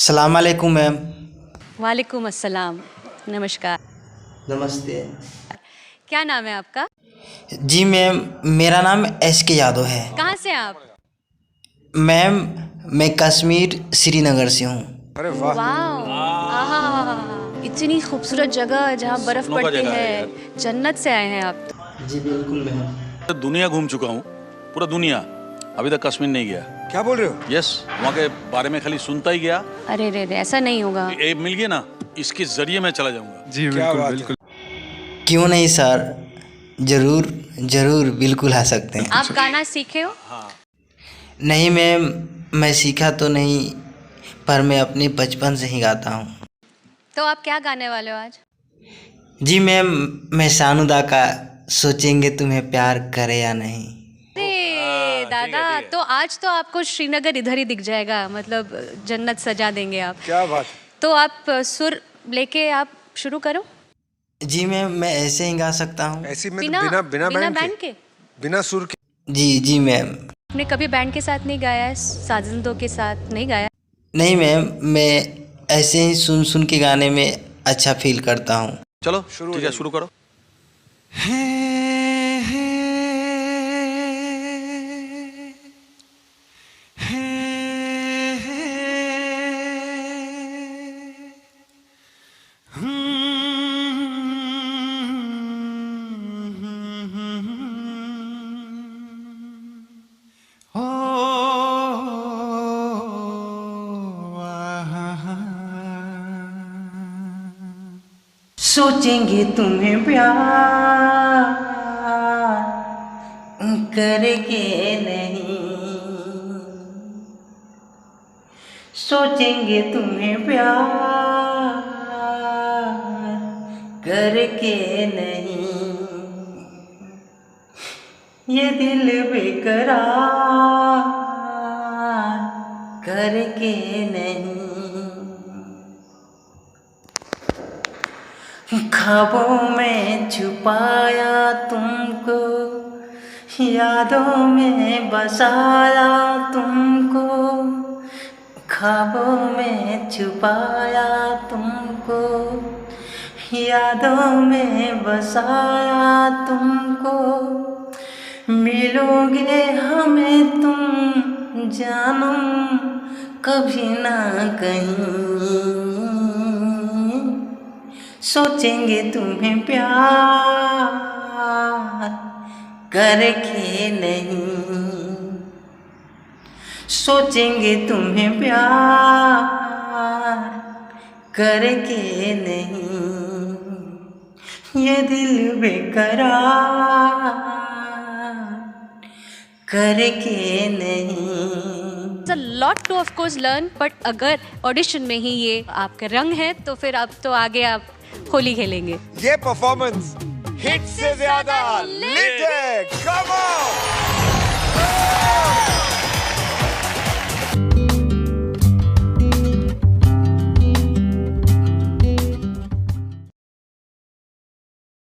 सलाम अलैकुम मैम। वालेकुम अस्सलाम। नमस्कार। नमस्ते। क्या नाम है आपका? जी मैम, मेरा नाम SK यादव है। कहाँ से हैं आप? मैम, मैं कश्मीर श्रीनगर से हूँ। अरे वाह। वाह, आहा, इतनी खूबसूरत जगह जहाँ बर्फ सपनों का पड़ती जगह है है। यार। जन्नत से आए हैं आप तो। जी बिल्कुल मैम। दुनिया घूम चुका हूँ, पूरा दुनिया। अभी तक कश्मीर नहीं गया। क्या बोल रहे हो? यस, वहाँ के बारे में खाली सुनता ही गया। अरे रे रे, ऐसा नहीं होगा। ये मिल गया ना, इसके जरिए मैं चला जाऊंगा। जी क्या बिल्कुल बात बिल्कुल। क्यों नहीं सर, ज़रूर ज़रूर बिल्कुल आ सकते हैं। आप गाना सीखे हो? नहीं मैम, मैं सीखा तो नहीं, पर मैं अपने बचपन से ही गाता हूँ। तो आप क्या गाने वाले हो आज? जी मैम, मैं शानुदा का सोचेंगे तुम्हें प्यार करे या नहीं। अरे दादा, तो आज तो आपको श्रीनगर इधर ही दिख जाएगा, मतलब जन्नत सजा देंगे आप। क्या बात। तो आप सुर लेके आप शुरू करो। जी मैम, मैं ऐसे ही गा सकता हूँ। ऐसी में बिना बिना बिना बिना बैंड बैंड के, के? बिना सुर के। जी मैम। आपने कभी बैंड के साथ नहीं गाया है? साजिंदों के साथ नहीं गाया? नहीं मैम, मैं ऐसे ही सुन सुन के गाने में अच्छा फील करता हूँ। चलो शुरू हो ठीक है, जाइए। शुरू करो। सोचेंगे तुम्हें प्यार करके नहीं, सोचेंगे तुम्हें प्यार करके नहीं, ये दिल बेकरार करके नहीं। ख्वाबों में छुपाया तुमको, यादों में बसाया तुमको, ख्वाबों में छुपाया तुमको, यादों में बसाया तुमको, मिलोगे हमें तुम जानम कभी ना कहीं, सोचेंगे तुम्हें प्यार करके नहीं, सोचेंगे तुम्हें प्यार करके नहीं, ये दिल बेकरार करके नहीं। It's a lot to of course learn, but अगर ऑडिशन में ही ये आपके रंग है तो फिर अब तो आगे आप होली खेलेंगे। ये परफॉर्मेंस हिट से ज्यादा लिट है। Come on.